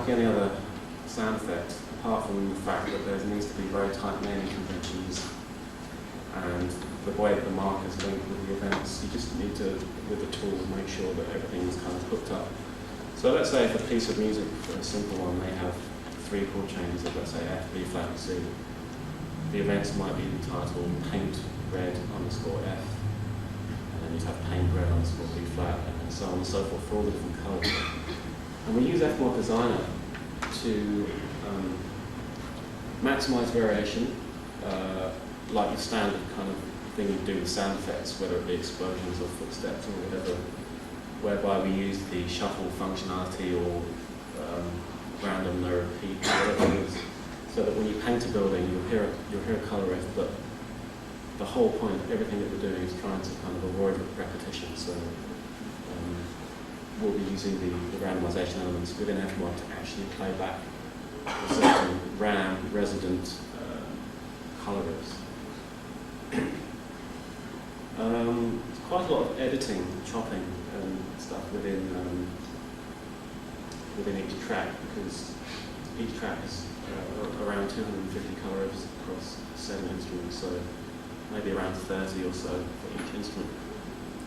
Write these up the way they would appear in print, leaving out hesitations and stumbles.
Any other sound effect, apart from the fact that there needs to be very tight naming conventions and the way that the markers link with the events, you just need to, with the tool, make sure that everything is kind of hooked up. So let's say if a piece of music, for a simple one, may have 3 chord chains of, let's say, F, B flat, and C. The events might be entitled paint red underscore F, and then you'd have paint red underscore B flat, and so on and so forth for all the different colours. And we use Fmod Designer to maximize variation, like the standard kind of thing you do with sound effects, whether it be explosions or footsteps or whatever, whereby we use the shuffle functionality or random no repeat, whatever it is, so that when you paint a building, you'll hear a colour riff, but the whole point of everything that we're doing is trying to kind of avoid repetition. So we'll be using the randomization elements within Fmod to actually play back a certain RAM resident colour riffs. Quite a lot of editing, chopping and stuff within each track, because each track is around 250 colour riffs across 7 instruments, so maybe around 30 or so for each instrument.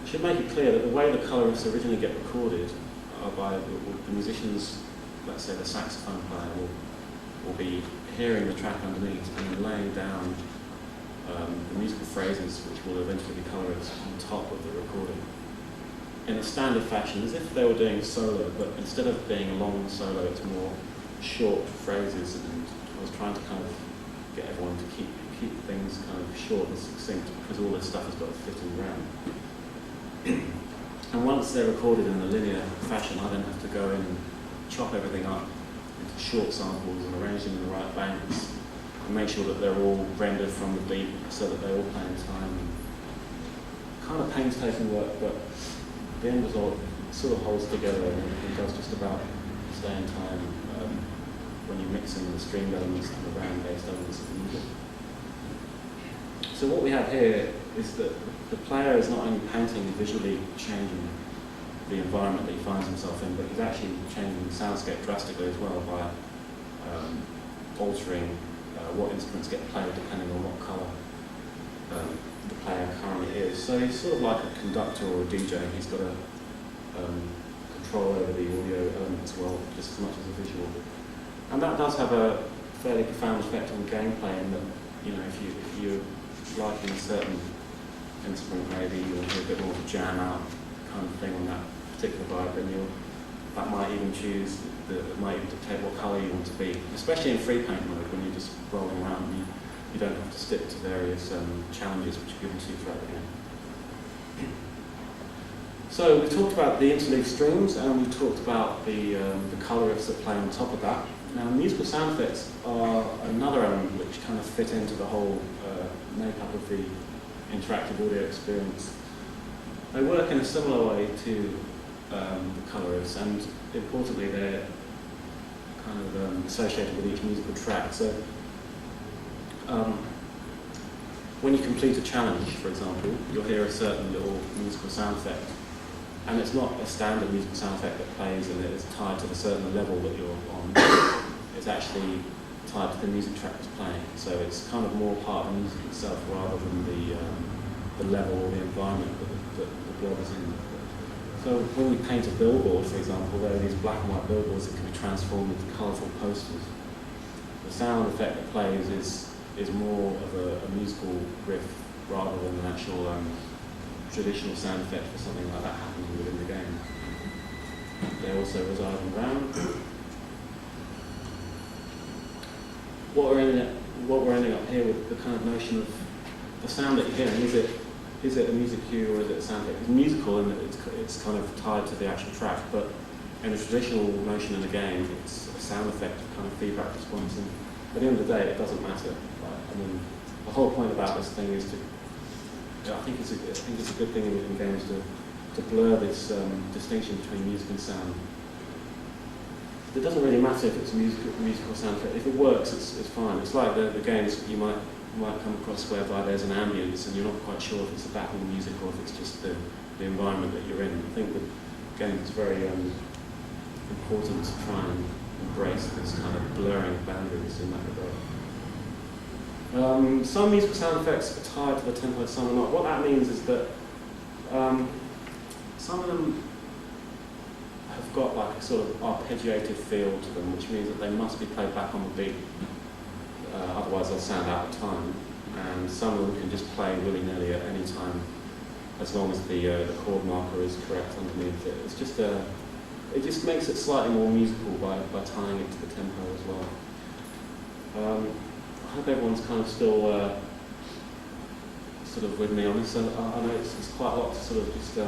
I should make it clear that the way the colour riffs originally get recorded are by the musicians, let's say the saxophone player will be hearing the track underneath and then laying down the musical phrases which will eventually be colour riffs on top of the recording in a standard fashion, as if they were doing solo, but instead of being a long solo, it's more short phrases, and I was trying to kind of get everyone to keep things kind of short and succinct, because all this stuff has got to fit in around. And once they're recorded in a linear fashion, I then have to go in and chop everything up into short samples and arrange them in the right banks and make sure that they're all rendered from the beat so that they all play in time. Kind of painstaking work, but the end result sort of holds together and it does just about stay in time when you're mixing the stringed elements and the RAM-based elements of the music. So what we have here is that the player is not only painting and visually changing the environment that he finds himself in, but he's actually changing the soundscape drastically as well by altering what instruments get played depending on what colour the player currently is. So he's sort of like a conductor or a DJ. He's got a control over the audio element as well, just as much as the visual. And that does have a fairly profound effect on gameplay in that, you know, if you're liking a certain instrument, maybe you'll hear a bit more of a jam out kind of thing on that particular vibe, then that might even might even dictate what colour you want to be, especially in free paint mode when you're just rolling around. You don't have to stick to various challenges which are given to you throughout the game. So we talked about the interleaved strings, and we talked about the colour riffs that play on top of that. Now, musical sound effects are another element which kind of fit into the whole makeup of the interactive audio experience. They work in a similar way to the colour riffs, and importantly, they're kind of associated with each musical track. So, when you complete a challenge, for example, you'll hear a certain little musical sound effect. And it's not a standard musical sound effect that plays and it is tied to the certain level that you're on. It's actually tied to the music track that's playing. So it's kind of more part of the music itself rather than the level or the environment that the blob is in. So when we paint a billboard, for example, there are these black and white billboards that can be transformed into colourful posters. The sound effect that plays is more of a musical riff rather than an actual traditional sound effect for something like that happening within the game. They also reside in RAM. What we're ending up here with the kind of notion of the sound that you're hearing, is it a music cue or is it a sound effect? It's musical in that it's kind of tied to the actual track, but in a traditional notion in a game, it's a sound effect kind of feedback response. And at the end of the day, it doesn't matter. Right? I mean, the whole point about this thing is I think it's a good thing in games to blur this distinction between music and sound. It doesn't really matter if it's a musical sound effect. If it works, it's fine. It's like the games you might come across whereby there's an ambience and you're not quite sure if it's the background music or if it's just the environment that you're in. I think with games it's very important to try and embrace this kind of blurring of boundaries in that regard. Some musical sound effects are tied to the tempo, some are not. What that means is that some of them have got like a sort of arpeggiated feel to them, which means that they must be played back on the beat, otherwise they'll sound out of time. And some of them can just play willy-nilly at any time, as long as the chord marker is correct underneath it. It's just it just makes it slightly more musical by tying it to the tempo as well. I hope everyone's kind of still sort of with me on this. I know it's quite a lot to sort of just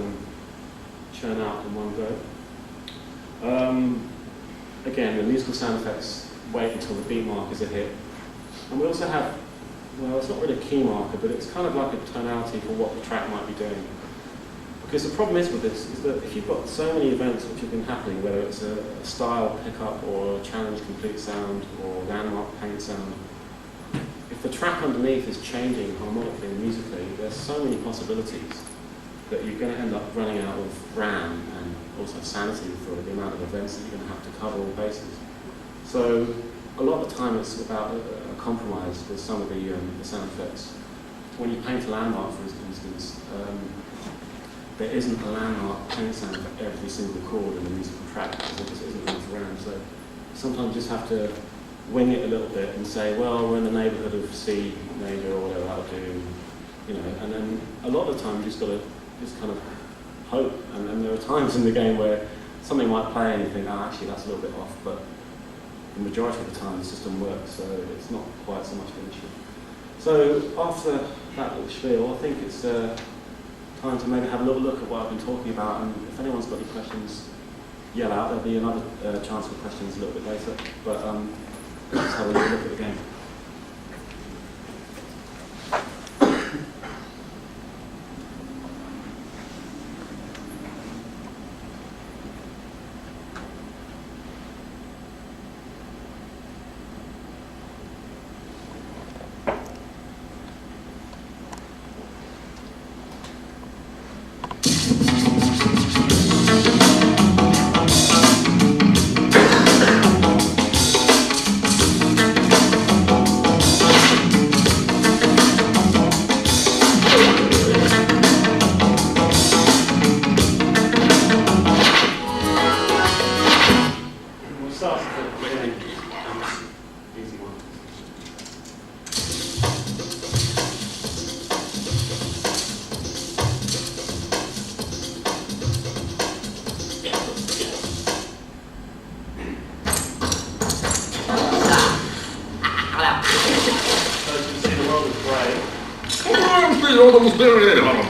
churn out in one go. Again, the musical sound effects wait until the beat markers are hit. And we also have, well, it's not really a key marker, but it's kind of like a tonality for what the track might be doing. Because the problem is with this is that if you've got so many events which have been happening, whether it's a style pickup or a challenge complete sound or landmark paint sound, if the track underneath is changing harmonically and musically, there's so many possibilities that you're going to end up running out of RAM and also sanity for the amount of events that you're going to have to cover all bases. So a lot of the time it's about a compromise with some of the sound effects. When you paint a landmark, for instance, there isn't a landmark paint sound for every single chord in the musical track because there just isn't enough RAM. So sometimes you just have to wing it a little bit and say, well, we're in the neighbourhood of C major or whatever that'll do, you know. And then a lot of the time you just got to just kind of hope. And there are times in the game where something might play and you think, oh, actually that's a little bit off, but the majority of the time the system works, so it's not quite so much an issue. So after that little spiel, I think it's time to maybe have a little look at what I've been talking about, and if anyone's got any questions, yell out. There'll be another chance for questions a little bit later, but let's have a little look at the game.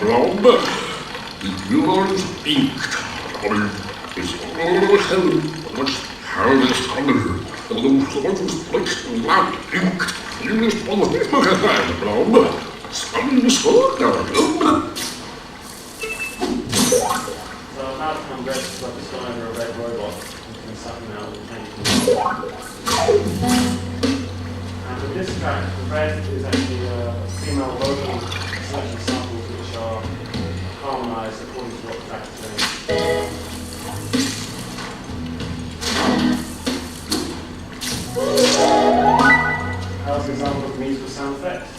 Blob, the yours inked, is always held much harvest color. The most placed black ink, you must almost be Blob. Some sort of Blob. So now that I'm ready to put this guy under a red robot, you can suck him out and change him. And with this track, the red is actually a female vocal selection samples which are harmonized according to what the track is doing. How's an example of musical sound effects?